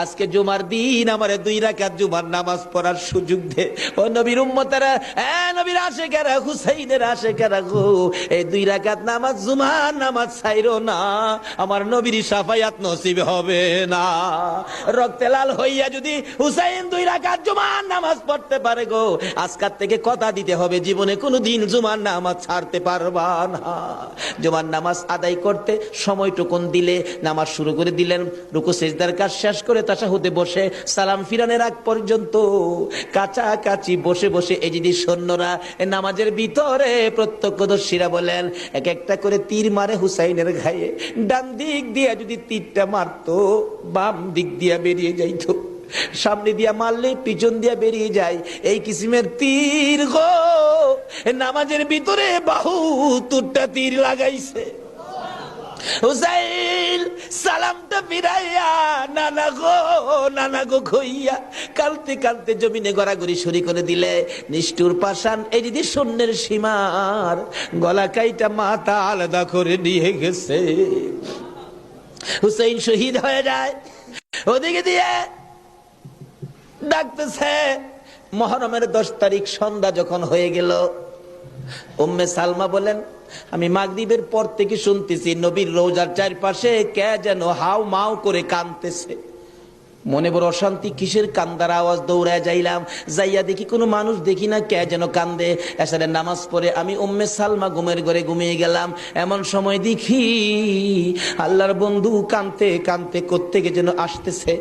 আজকে জুমার দিন আমারে 2 রাকাত জুমার নামাজ পড়ার সুযোগ দে। ও নবীর উম্মতেরা, নবীর আশিকেরা, হুসাইনের আশিকেরা গো, এই 2 রাকাত নামাজ জুমার নামাজ ছাইরো না, আমার নবীর শাফায়াত নসিব হবে না। রক্তে লাল হইয়া যদি হুসাইন 2 রাকাত জুমার নামাজ পড়তে পারে গো, আজকাল থেকে কথা দিতে হবে জীবনে কোনোদিন জুমার নামাজ ছাড়তে পারবা না। জুমার নামাজ আদায় করতে সময়টুকুন দিলে নামাজ শুরু করে দিলেন, রুকু সিজদার কাজ শেষ করে তাশাহুদে বসে সালাম ফিরানোর আগ পর্যন্ত কাছাকাছি বসে বসে এই যদি সৈন্যরা নামাজের ভিতরে প্রত্যক্ষদর্শীরা বলেন এক একটা করে তীর মারে হুসাইনের গায়ে। ডান দিক দিয়া যদি তীরটা মারতো, বাম দিক দিয়া বেরিয়ে যাইতো, সামনে দিয়া মারলে পিছন দিয়া বেরিয়ে যায়, এই কিসিমের তীর গো নামাজের ভিতরে 72টা তীর লাগাইছে। হুসাইন সালামটা ফিরাইয়া নানা গো কইয়া কালতে কালতে জমিনে গড়াগড়ি শুরু করে দিলে। নিষ্ঠুর পাষাণ এই যদি শূন্যের সীমার গলা কাইটা মাথা আলাদা করে নিয়ে গেছে। হুসাইন শহীদ হয়ে যায়। ওদিকে দিয়ে ডাকতেছে। মুহররমের 10 তারিখ সন্ধ্যা যখন হয়ে গেল, উম্মে সালমা বলেন আমি মাগরিবের পর থেকে শুনতেছি নবীর রওজার চারপাশে কে যেন হাউ মাউ করে কাঁদতেছে। মনে বড় অশান্তি, কিসের কান্দার আওয়াজ? দৌড়ায় যাইলাম, যাইয়া দেখি কোনো মানুষ দেখি না, কে যেন কান্দে। এশারের নামাজ পড়ে আমি উম্মে সালমা ঘুমের ঘরে ঘুমিয়ে গেলাম। এমন সময় দেখি আল্লাহর বন্ধু কাঁদতে কাঁদতে কোত্থেকে যেন আসতেছে।